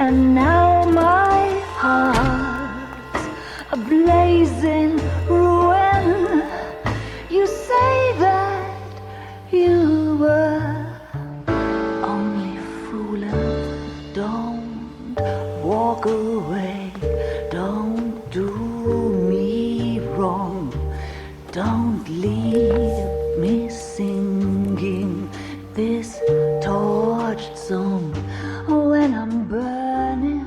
And now my heart's a blazing ruin. You say that you were only fooling. Don't walk away. Don't do me wrong. Don't leave me singing this torched song when I'm burning.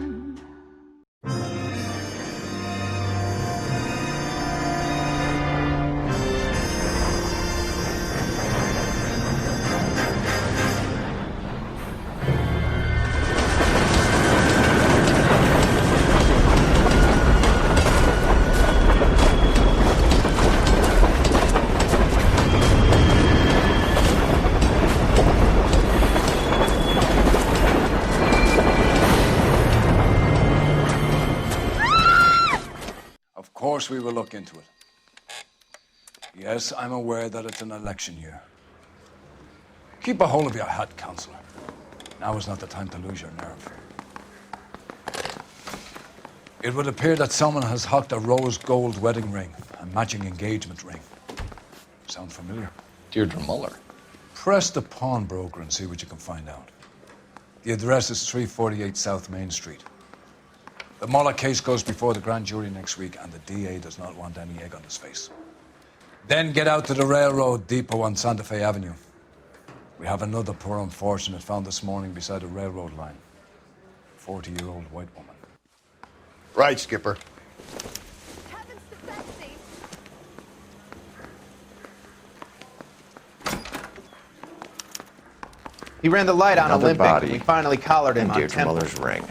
Of course we will look into it. Yes, I'm aware that it's an election year. Keep a hold of your hat, Counselor. Now is not the time to lose your nerve. It would appear that someone has hocked a rose gold wedding ring and matching engagement ring. Sound familiar? Deirdre Muller. Press the pawnbroker and see what you can find out. The address is 348 South Main Street. The Muller case goes before the grand jury next week, and the DA does not want any egg on his face. Then get out to the railroad depot on Santa Fe Avenue. We have another poor unfortunate found this morning beside a railroad line. 40-year-old white woman. Right, Skipper. Heavens to Betsy! He ran the light on Another Olympic. body We finally collared him and on Deirdre temple. Muller's ring.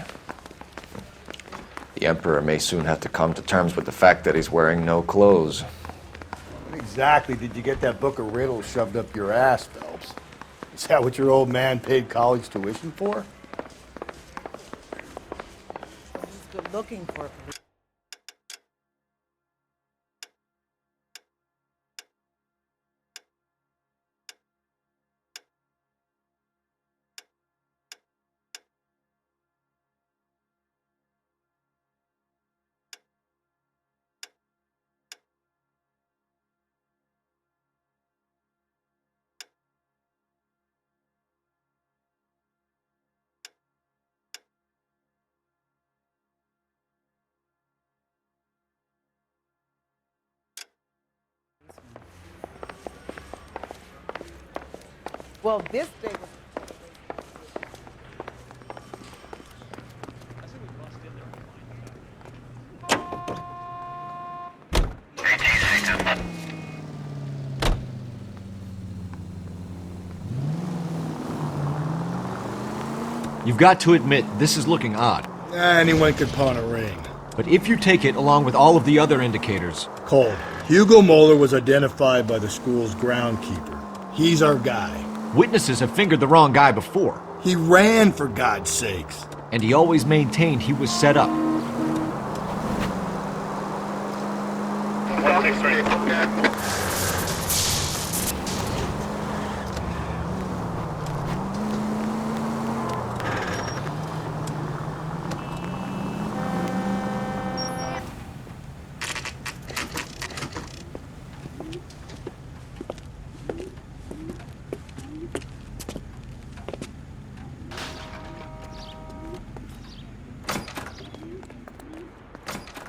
The Emperor may soon have to come to terms with the fact that he's wearing no clothes. When exactly did you get that book of riddles shoved up your ass, Phelps? Is that what your old man paid college tuition for? He's good looking for a Well, this day was. You've got to admit, this is looking odd. Anyone could pawn a ring. But if you take it along with all of the other indicators... Cole, Hugo Moeller was identified by the school's groundkeeper. He's our guy. Witnesses have fingered the wrong guy before. He ran, for God's sakes. And he always maintained he was set up.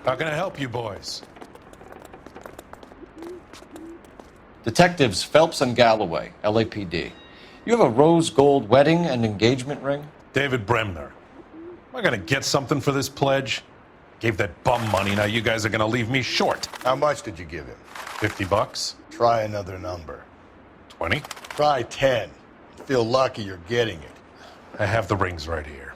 How can I help you boys? Detectives Phelps and Galloway, LAPD. You have a rose gold wedding and engagement ring? David Bremner. Am I gonna get something for this pledge? Gave that bum money, now you guys are gonna leave me short. How much did you give him? $50? Try another number. 20? Try 10. Feel lucky you're getting it. I have the rings right here.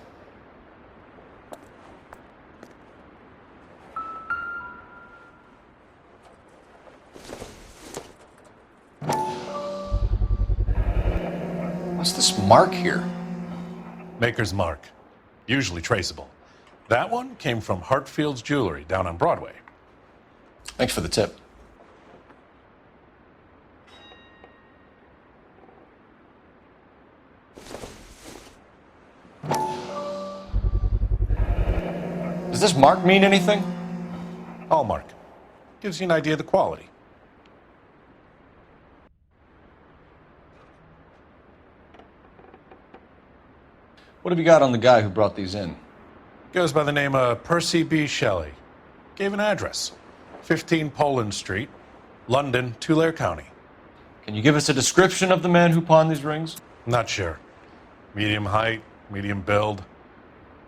What's this mark here? Maker's mark. Usually traceable. That one came from Hartfield's Jewelry down on Broadway. Thanks for the tip. Does this mark mean anything? Hallmark. Gives you an idea of the quality. What have you got on the guy who brought these in? Goes by the name of Percy B. Shelley. Gave an address. 15 Poland Street, London, Tulare County. Can you give us a description of the man who pawned these rings? Not sure. Medium height, medium build.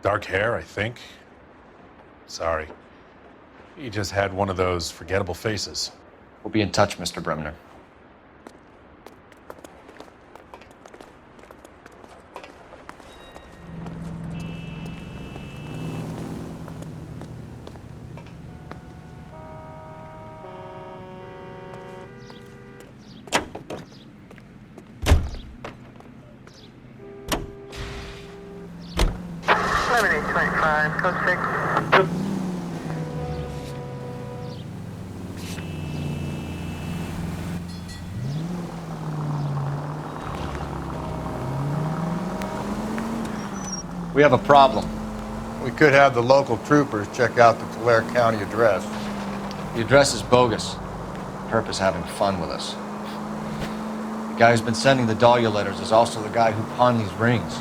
Dark hair, I think. Sorry. He just had one of those forgettable faces. We'll be in touch, Mr. Bremner. We have a problem. We could have the local troopers check out the Tulare County address. The address is bogus. Perp is having fun with us. The guy who's been sending the Dahlia letters is also the guy who pawned these rings.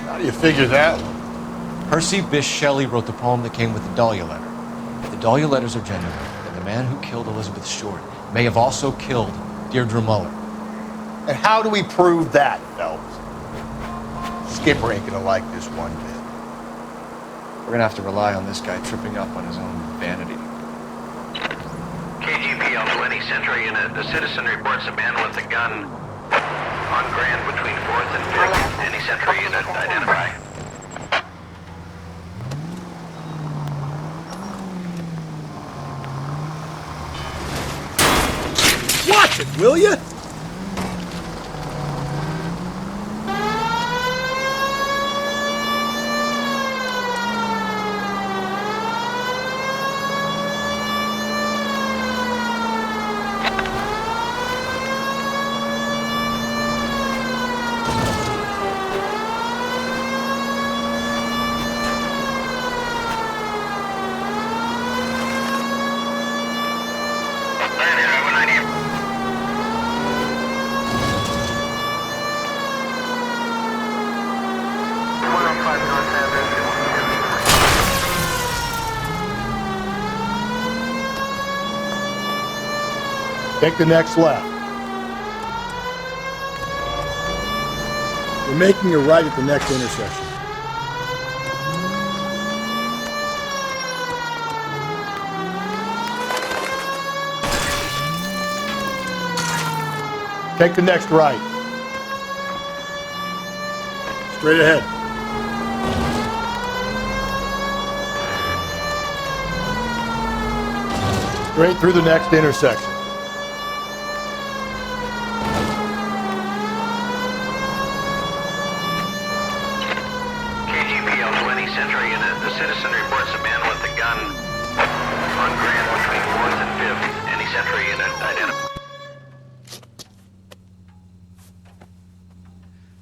How do you figure that one? Percy Bysshe Shelley wrote the poem that came with the Dahlia letter. If the Dahlia letters are genuine, then the man who killed Elizabeth Short may have also killed Deirdre Muller. And how do we prove that, Phelps? Skipper ain't gonna like this one bit. We're gonna have to rely on this guy tripping up on his own vanity. KGPL 20 Central Unit. The citizen reports a man with a gun on Grand between 4th and 5th. Any Central Unit identify. Watch it, will you? Take the next left. We're making a right at the next intersection. Take the next right. Straight ahead. Straight through the next intersection. KGPL 20 Central Unit. The citizen reports a man with a gun on Grand between 4th and 5th. Any Central Unit identify.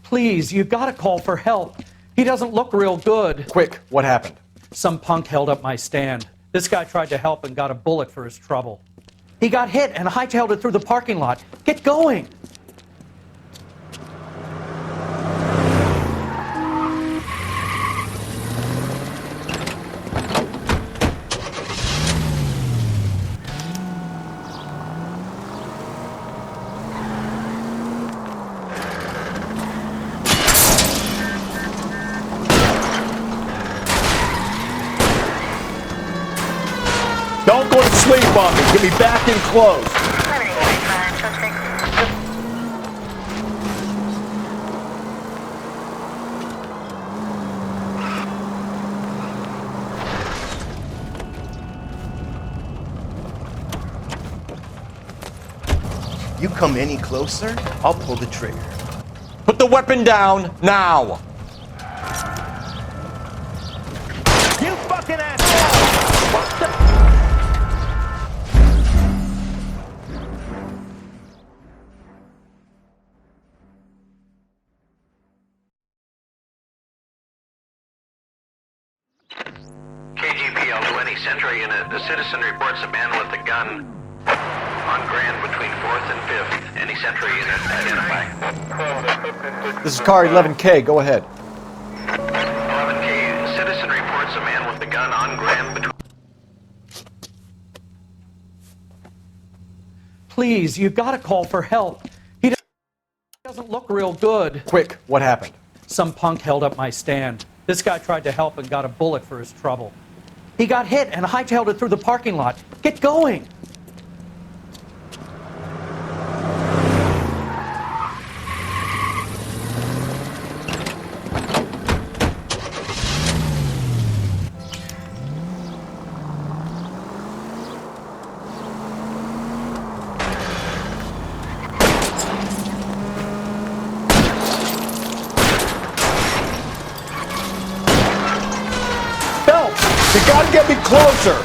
Please, you gotta call for help. He doesn't look real good. Quick, what happened? Some punk held up my stand. This guy tried to help and got a bullet for his trouble. He got hit and hightailed it through the parking lot. Get going! Don't go to sleep on me. Get me back in close. You come any closer, I'll pull the trigger. Put the weapon down now! KGPL to any Central unit. The citizen reports a man with a gun on Grand between 4th and 5th. Any Central unit, identify. This is car 11K. Go ahead. 11K, citizen reports a man with a gun on Grand between... Please, you've got to call for help. He doesn't look real good. Quick, what happened? Some punk held up my stand. This guy tried to help and got a bullet for his trouble. He got hit and hightailed it through the parking lot. Get going! You gotta get me closer!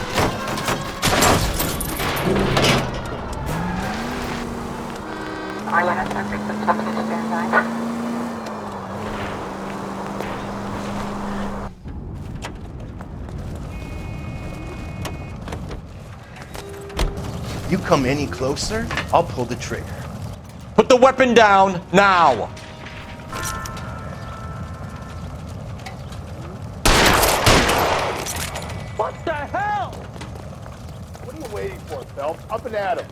You come any closer, I'll pull the trigger. Put the weapon down now. What the hell? What are you waiting for, Phelps? Up and at him.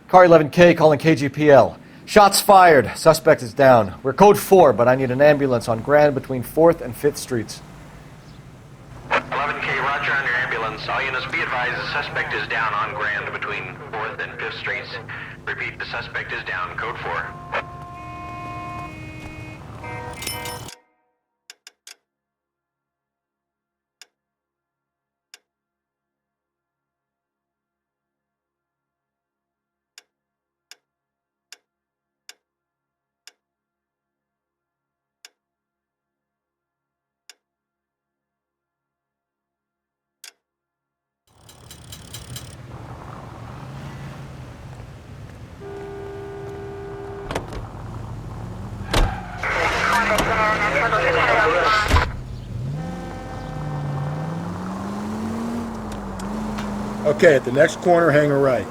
Car 11K calling KGPL. Shots fired. Suspect is down. We're code 4, but I need an ambulance on Grand between 4th and 5th Streets. 11K, roger on your ambulance. All units be advised the suspect is down on Grand between 4th and 5th Streets. Repeat, the suspect is down. Code 4. Okay, at the next corner, hang a right.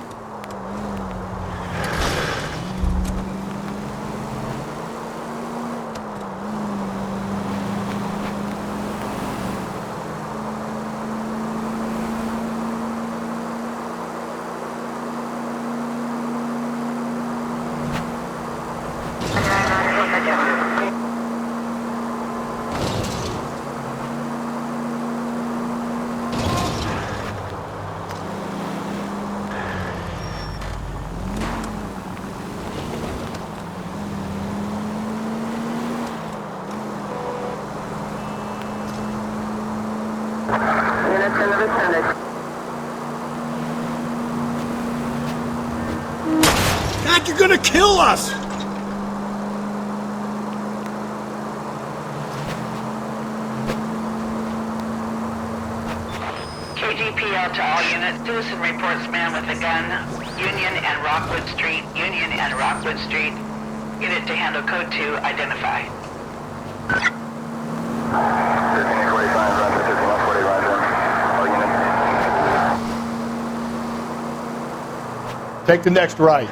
God, you're gonna kill us! KGPL to all units. Citizen reports man with a gun. Union and Rockwood Street. Union and Rockwood Street. Unit to handle code 2. Identify. Take the next right.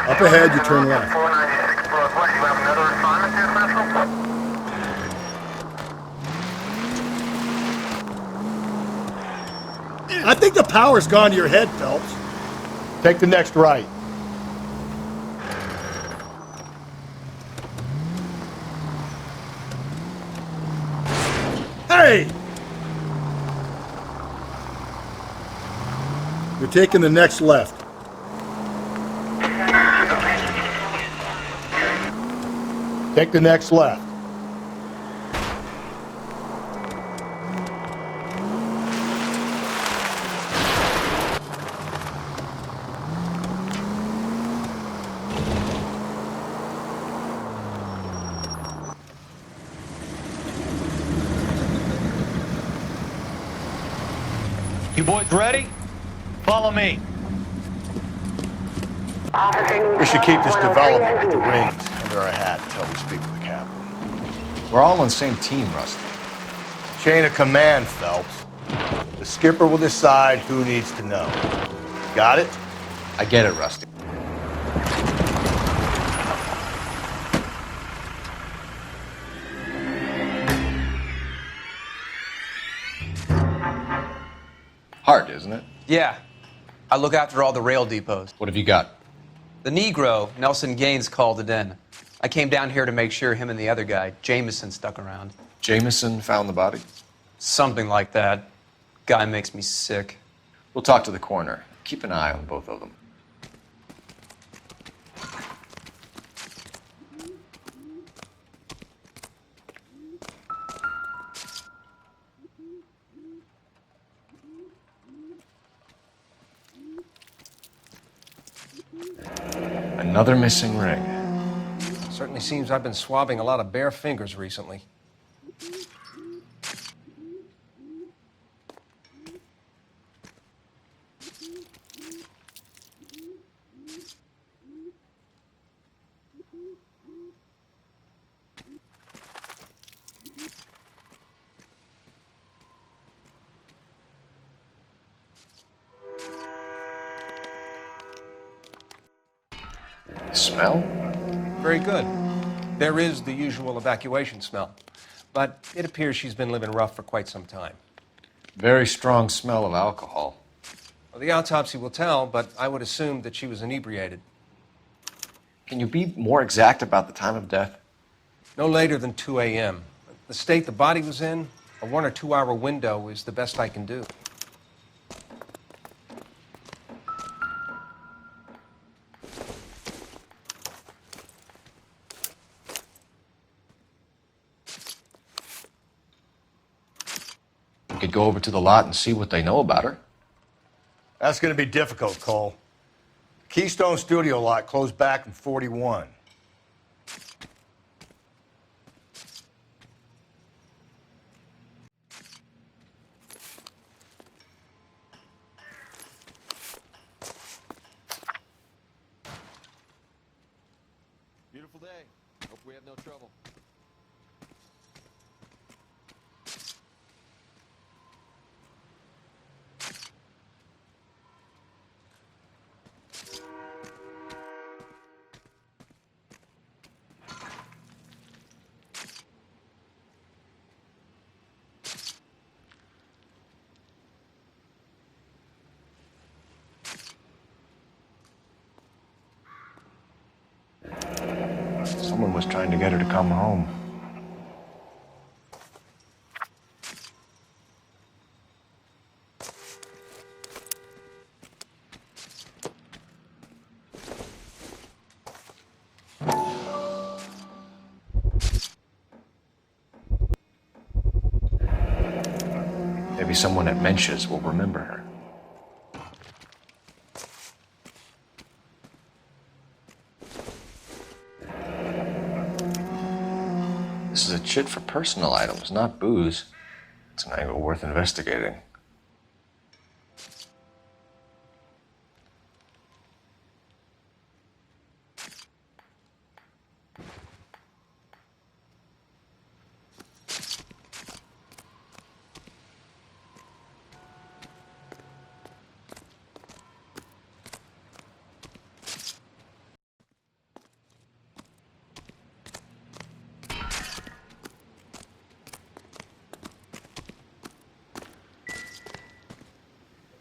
Up ahead, you turn left. I think the power's gone to your head, Phelps. Take the next right. Hey! You're taking the next left. Take the next left. You boys ready? Follow me. We should keep this development with the rings under our hat until we speak with the captain. We're all on the same team, Rusty. Chain of command, Phelps. The skipper will decide who needs to know. Got it? I get it, Rusty. Hard, isn't it? Yeah. I look after all the rail depots. What have you got? The Negro, Nelson Gaines, called it in. I came down here to make sure him and the other guy, Jameson, stuck around. Jameson found the body? Something like that. Guy makes me sick. We'll talk to the coroner. Keep an eye on both of them. Another missing ring. Certainly seems I've been swabbing a lot of bare fingers recently. Smell? Very good. There is the usual evacuation smell, but it appears she's been living rough for quite some time. Very strong smell of alcohol. Well, the autopsy will tell, but I would assume that she was inebriated. Can you be more exact about the time of death? No later than 2 a.m. The state the body was in, a 1 or 2 hour window is the best I can do. We could go over to the lot and see what they know about her. That's going to be difficult, Cole. Keystone Studio lot closed back in 41. Beautiful day. Hope we have no trouble. Someone was trying to get her to come home. Maybe someone at Mensch's will remember her. This is a chit for personal items, not booze. It's an angle worth investigating.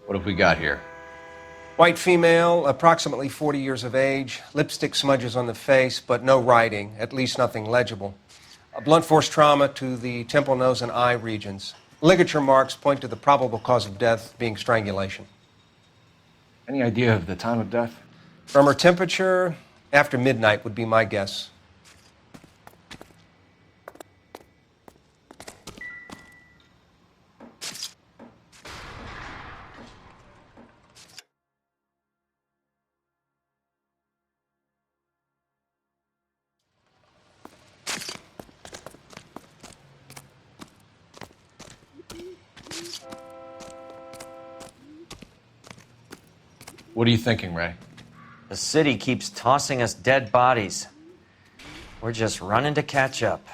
What have we got here? White female, approximately 40 years of age, lipstick smudges on the face, but no writing, at least nothing legible. A blunt force trauma to the temple, nose, and eye regions. Ligature marks point to the probable cause of death being strangulation. Any idea of the time of death? From her temperature, after midnight would be my guess. What are you thinking, Ray? The city keeps tossing us dead bodies. We're just running to catch up.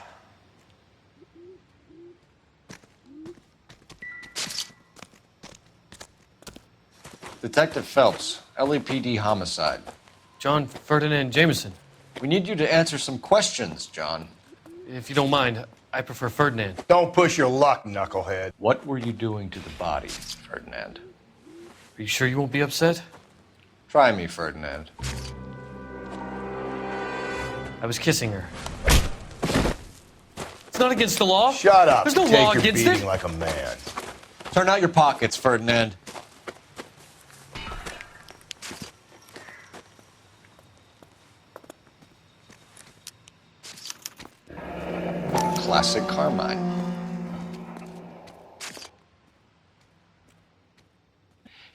Detective Phelps, LAPD homicide. John Ferdinand Jameson. We need you to answer some questions, John. If you don't mind, I prefer Ferdinand. Don't push your luck, knucklehead. What were you doing to the body, Ferdinand? Are you sure you won't be upset? Try me, Ferdinand. I was kissing her. It's not against the law. Shut up. There's no Take law your against beating it. like a man. Turn out your pockets, Ferdinand. Classic Carmine.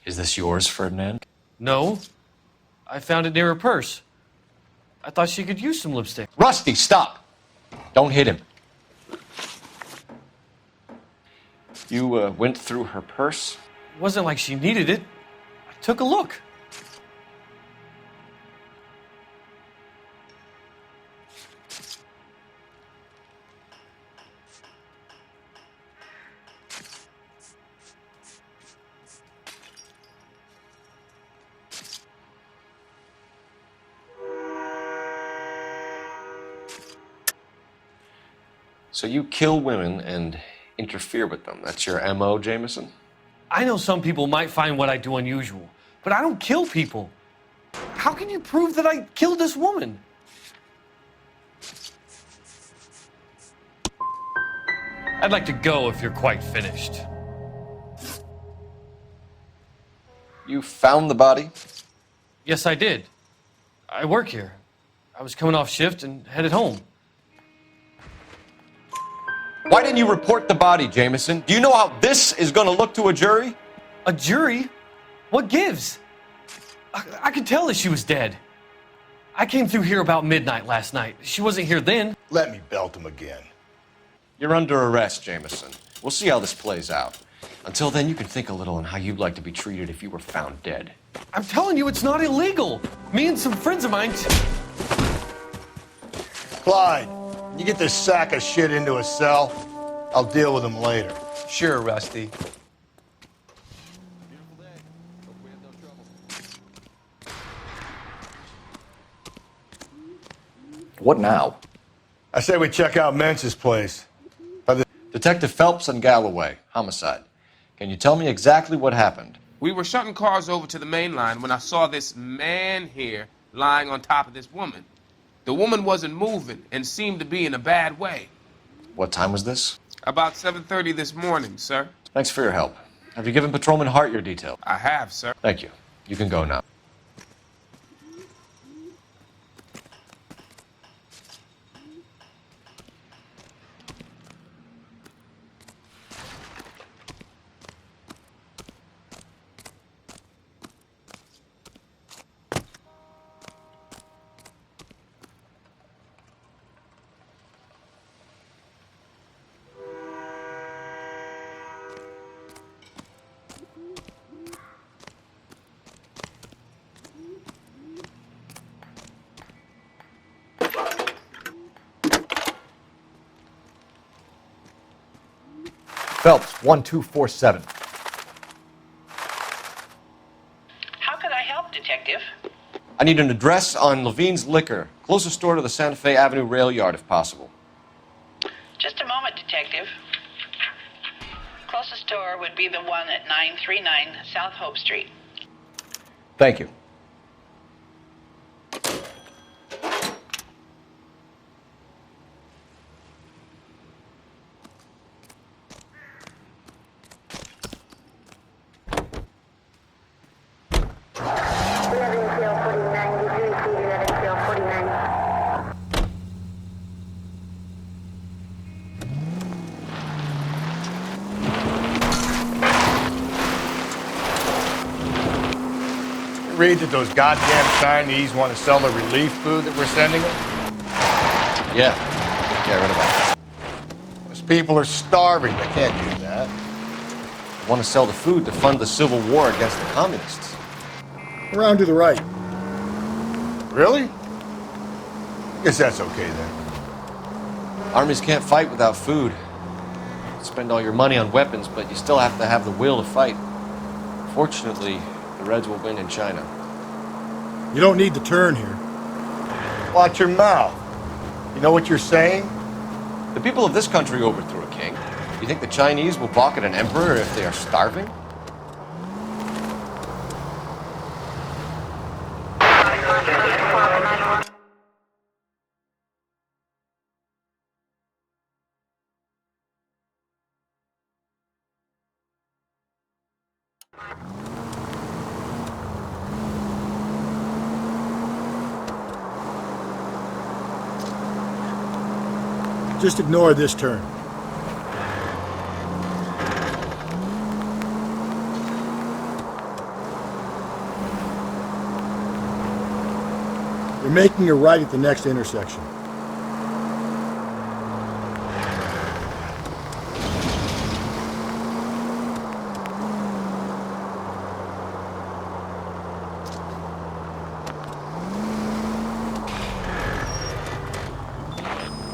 Is this yours, Ferdinand? No. I found it near her purse. I thought she could use some lipstick. Rusty, stop! Don't hit him. You went through her purse? It wasn't like she needed it. I took a look. So you kill women and interfere with them. That's your M.O., Jameson? I know some people might find what I do unusual, but I don't kill people. How can you prove that I killed this woman? I'd like to go if you're quite finished. You found the body? Yes, I did. I work here. I was coming off shift and headed home. Why didn't you report the body, Jameson? Do you know how this is going to look to a jury? A jury? What gives? I could tell that she was dead. I came through here about midnight last night. She wasn't here then. Let me belt him again. You're under arrest, Jameson. We'll see how this plays out. Until then, you can think a little on how you'd like to be treated if you were found dead. I'm telling you, it's not illegal. Me and some friends of mine... Clyde, you get this sack of shit into a cell. I'll deal with him later. Sure, Rusty. What now? I say we check out Mentz's place. Detective Phelps and Galloway, homicide. Can you tell me exactly what happened? We were shutting cars over to the main line when I saw this man here lying on top of this woman. The woman wasn't moving and seemed to be in a bad way. What time was this? About 7:30 this morning, sir. Thanks for your help. Have you given Patrolman Hart your detail? I have, sir. Thank you. You can go now. Phelps, 1247. How could I help, Detective? I need an address on Levine's Liquor, closest store to the Santa Fe Avenue rail yard if possible. Just a moment, Detective. Closest store would be the one at 939 South Hope Street. Thank you. Read that those goddamn Chinese want to sell the relief food that we're sending them? Yeah. Get rid of that. Those people are starving. They can't do that. I want to sell the food to fund the civil war against the communists. Around to the right. Really? Guess that's okay then. Armies can't fight without food. Spend all your money on weapons, but you still have to have the will to fight. Fortunately, the Reds will win in China. You don't need to turn here. Watch your mouth. You know what you're saying? The people of this country overthrew a king. You think the Chinese will balk at an emperor if they are starving? Just ignore this turn. You're making a right at the next intersection.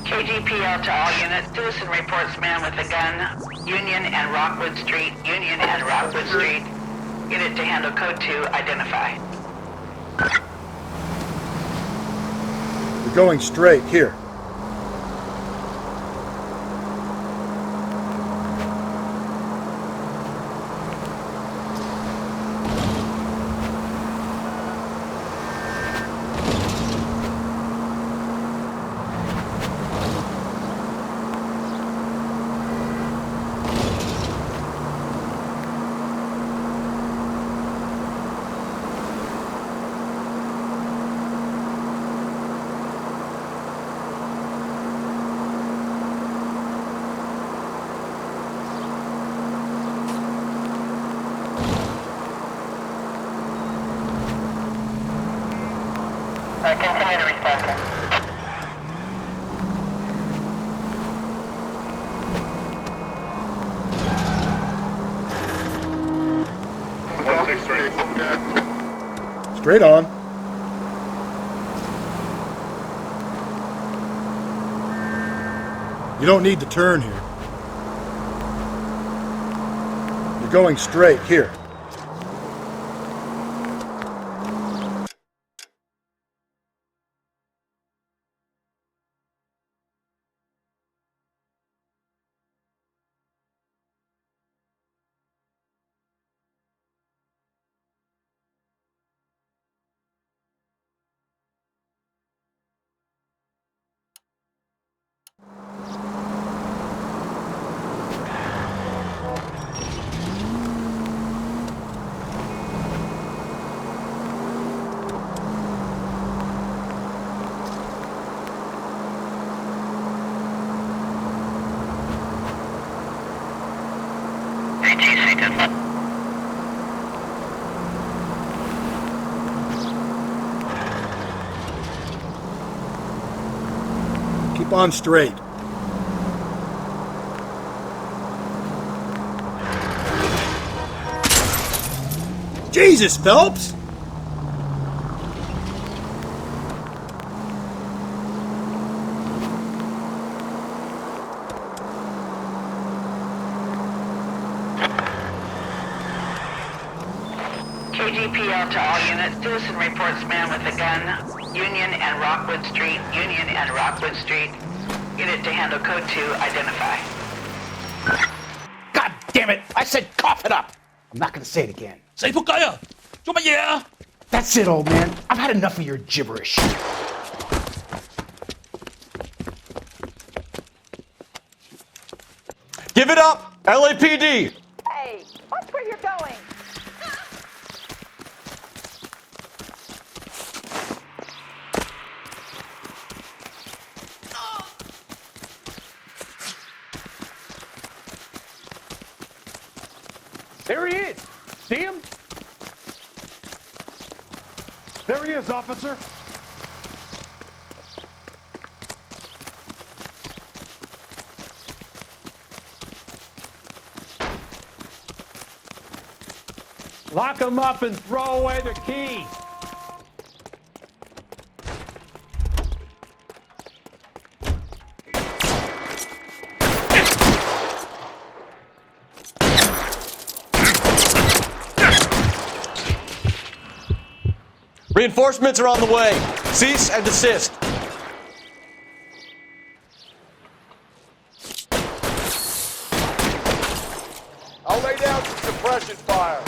KGPL to all units. Citizen reports man with a gun. Union and Rockwood Street. Union and Rockwood Street. Unit to handle code 2. Identify. We're going straight here. Continue to respond. Straight on. You don't need to turn here. You're going straight here. Keep on straight. Jesus, Phelps! KGPL to all units. Citizen reports man with a gun. Union and Rockwood Street. Union and Rockwood Street. Unit to handle code 2. Identify. God damn it! I said cough it up! I'm not gonna say it again. 死仆街啊！做乜嘢啊？ That's it, old man. I've had enough of your gibberish. Give it up! LAPD! Hey, watch where you're going. There he is. See him? There he is, officer. Lock him up and throw away the key. Reinforcements are on the way. Cease and desist. I'll lay down some suppression fire.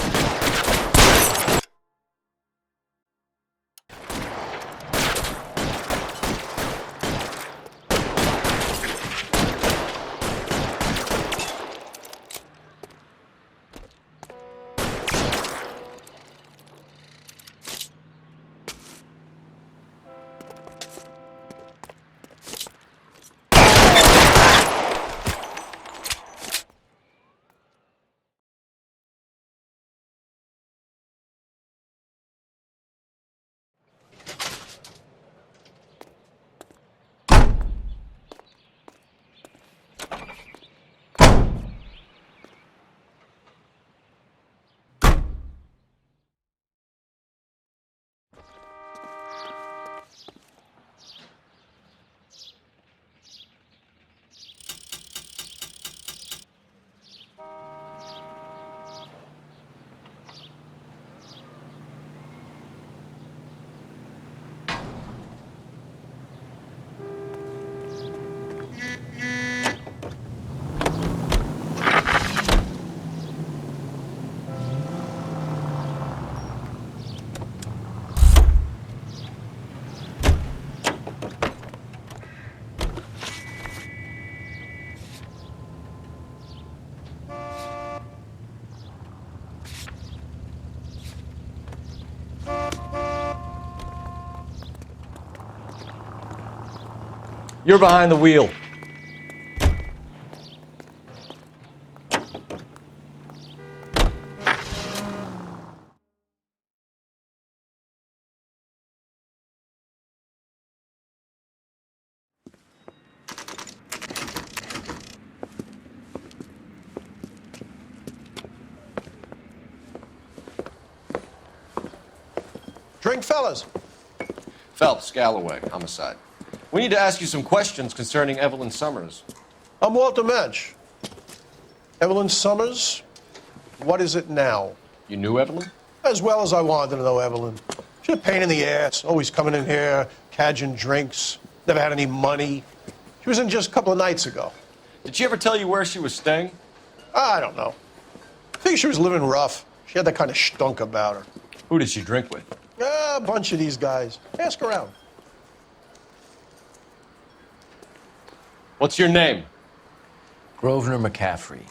You're behind the wheel. Drink, fellas. Phelps, Galloway, homicide. We need to ask you some questions concerning Evelyn Summers. I'm Walter Mensch. Evelyn Summers, what is it now? You knew Evelyn? As well as I wanted to know Evelyn. She's a pain in the ass, always coming in here, cadging drinks, never had any money. She was in just a couple of nights ago. Did she ever tell you where she was staying? I don't know. I think she was living rough. She had that kind of stunk about her. Who did she drink with? A bunch of these guys. Ask around. What's your name? Grosvenor McCaffrey.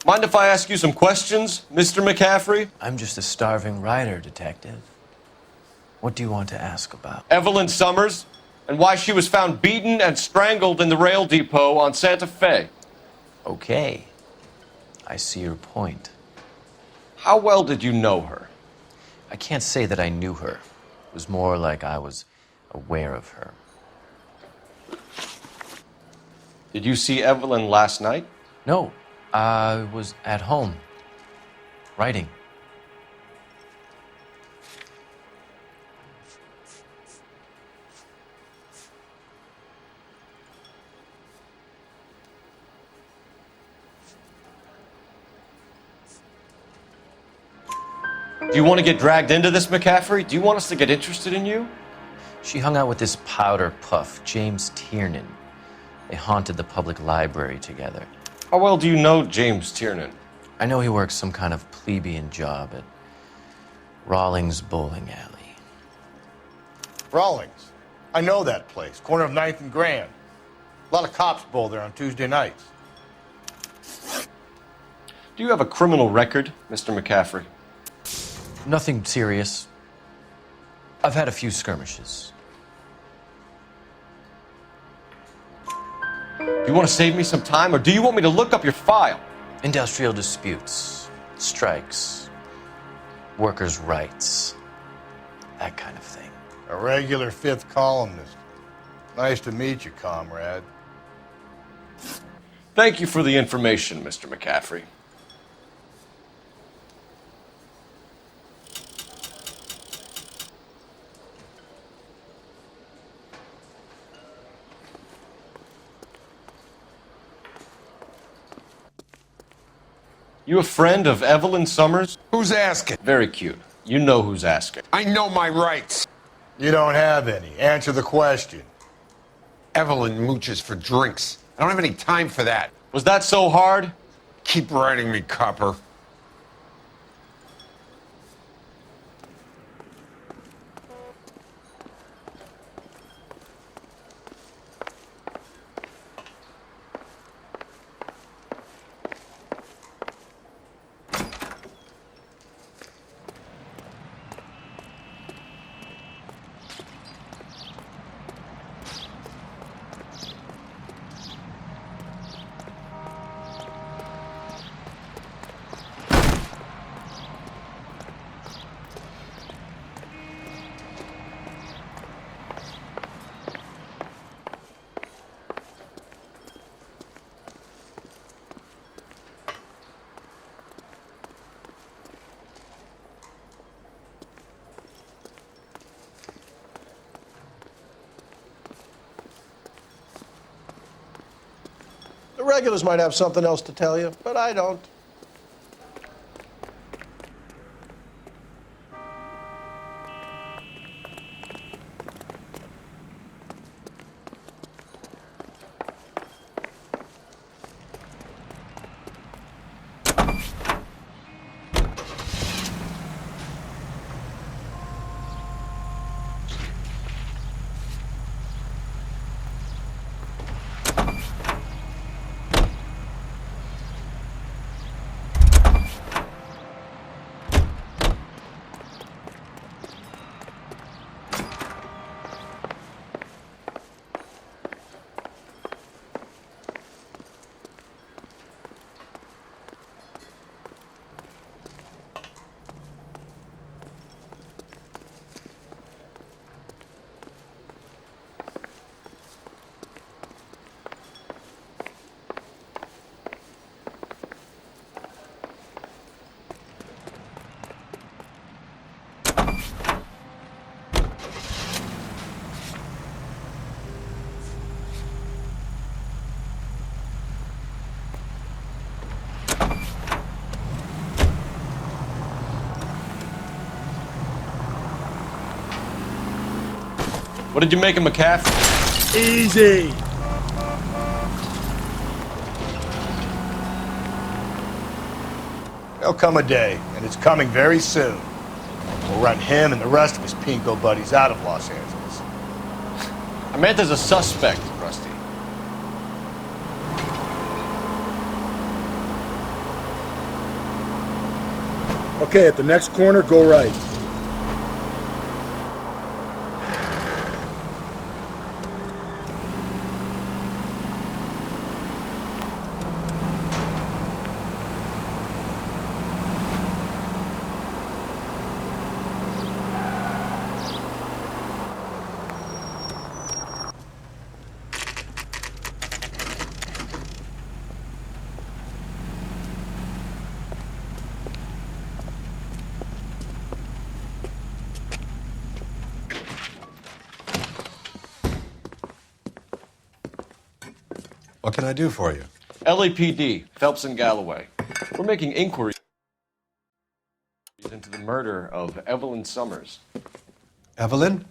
Mind if I ask you some questions, Mr. McCaffrey? I'm just a starving writer, Detective. What do you want to ask about? Evelyn Summers, and why she was found beaten and strangled in the rail depot on Santa Fe. Okay. I see your point. How well did you know her? I can't say that I knew her. It was more like I was aware of her. Did you see Evelyn last night? No, I was at home, writing. Do you want to get dragged into this, McCaffrey? Do you want us to get interested in you? She hung out with this powder puff, James Tiernan. They haunted the public library together. How well do you know James Tiernan? I know he works some kind of plebeian job at Rawlings Bowling Alley. Frawlings. I know that place. Corner of 9th and Grand. A lot of cops bowl there on Tuesday nights. Do you have a criminal record, Mr. McCaffrey? Nothing serious. I've had a few skirmishes. Do you want to save me some time, or do you want me to look up your file? Industrial disputes, strikes, workers' rights, that kind of thing. A regular fifth columnist. Nice to meet you, comrade. Thank you for the information, Mr. McCaffrey. You a friend of Evelyn Summers? Who's asking? Very cute. You know who's asking. I know my rights. You don't have any. Answer the question. Evelyn mooches for drinks. I don't have any time for that. Was that so hard? Keep writing me, copper. The regulars might have something else to tell you, but I don't. What did you make of McCaffrey? Easy. There'll come a day, and it's coming very soon. We'll run him and the rest of his pinko buddies out of Los Angeles. I meant as a suspect, Rusty. Okay, at the next corner, go right. What can I do for you? LAPD, Phelps and Galloway. We're making inquiries into the murder of Evelyn Summers. Evelyn?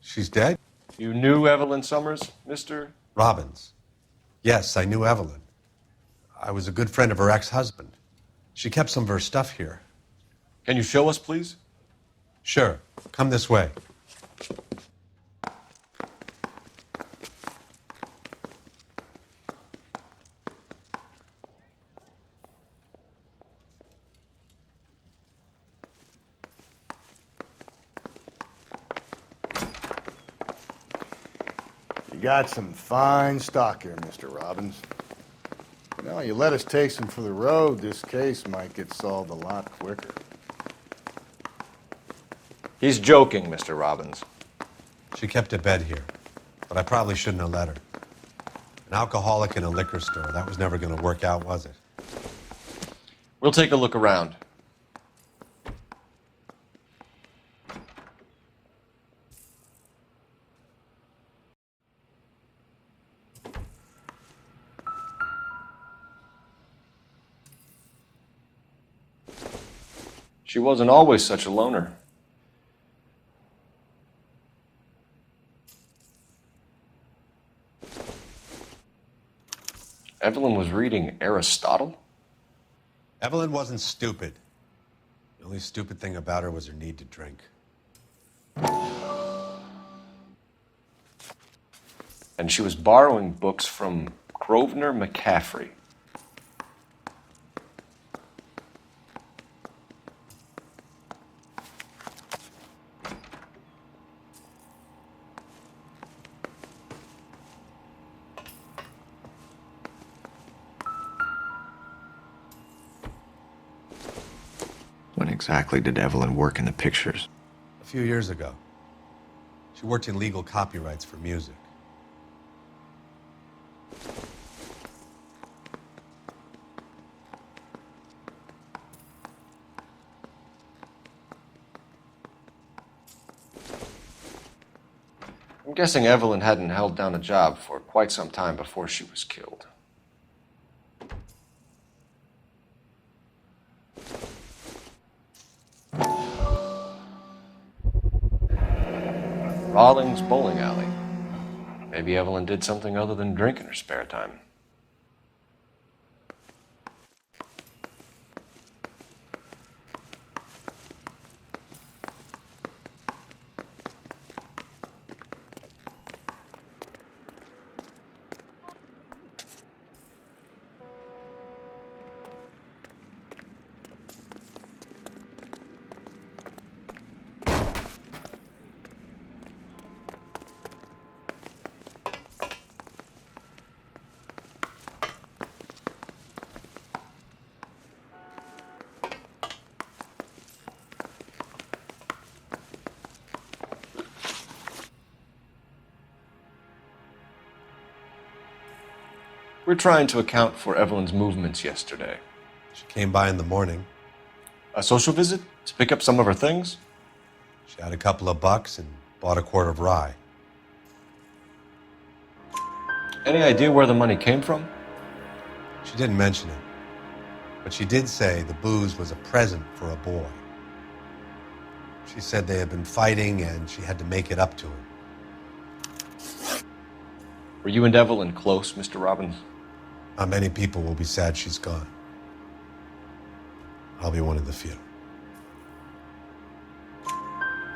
She's dead? You knew Evelyn Summers, Mr. Robbins. Yes, I knew Evelyn. I was a good friend of her ex-husband. She kept some of her stuff here. Can you show us, please? Sure. Come this way. got some fine stock here, Mr. Robbins. You know, you let us take some for the road, this case might get solved a lot quicker. He's joking, Mr. Robbins. She kept a bed here, but I probably shouldn't have let her. An alcoholic in a liquor store, that was never going to work out, was it? We'll take a look around. She wasn't always such a loner. Evelyn was reading Aristotle? Evelyn wasn't stupid. The only stupid thing about her was her need to drink. And she was borrowing books from Grosvenor McCaffrey. When exactly did Evelyn work in the pictures? A few years ago. She worked in legal copyrights for music. I'm guessing Evelyn hadn't held down a job for quite some time before she was killed. Rawlings Bowling Alley. Maybe Evelyn did something other than drink in her spare time. We're trying to account for Evelyn's movements yesterday. She came by in the morning. A social visit? To pick up some of her things? She had a couple of bucks and bought a quart of rye. Any idea where the money came from? She didn't mention it, but she did say the booze was a present for a boy. She said they had been fighting and she had to make it up to him. Were you and Evelyn close, Mr. Robbins? Not many people will be sad she's gone. I'll be one of the few.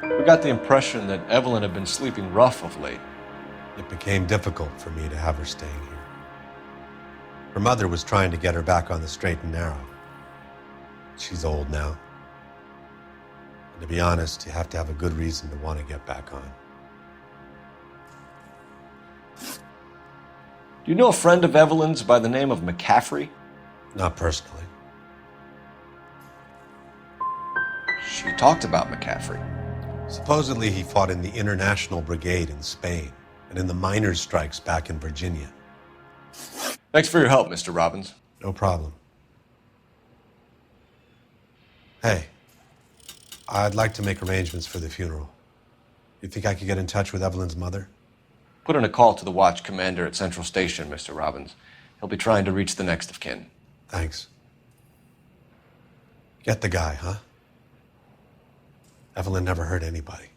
We got the impression that Evelyn had been sleeping rough of late. It became difficult for me to have her staying here. Her mother was trying to get her back on the straight and narrow. She's old now. And to be honest, you have to have a good reason to want to get back on. Do you know a friend of Evelyn's by the name of McCaffrey? Not personally. She talked about McCaffrey. Supposedly he fought in the International Brigade in Spain and in the miners' strikes back in Virginia. Thanks for your help, Mr. Robbins. No problem. Hey, I'd like to make arrangements for the funeral. You think I could get in touch with Evelyn's mother? Put in a call to the watch commander at Central Station, Mr. Robbins. He'll be trying to reach the next of kin. Thanks. Get the guy, huh? Evelyn never hurt anybody.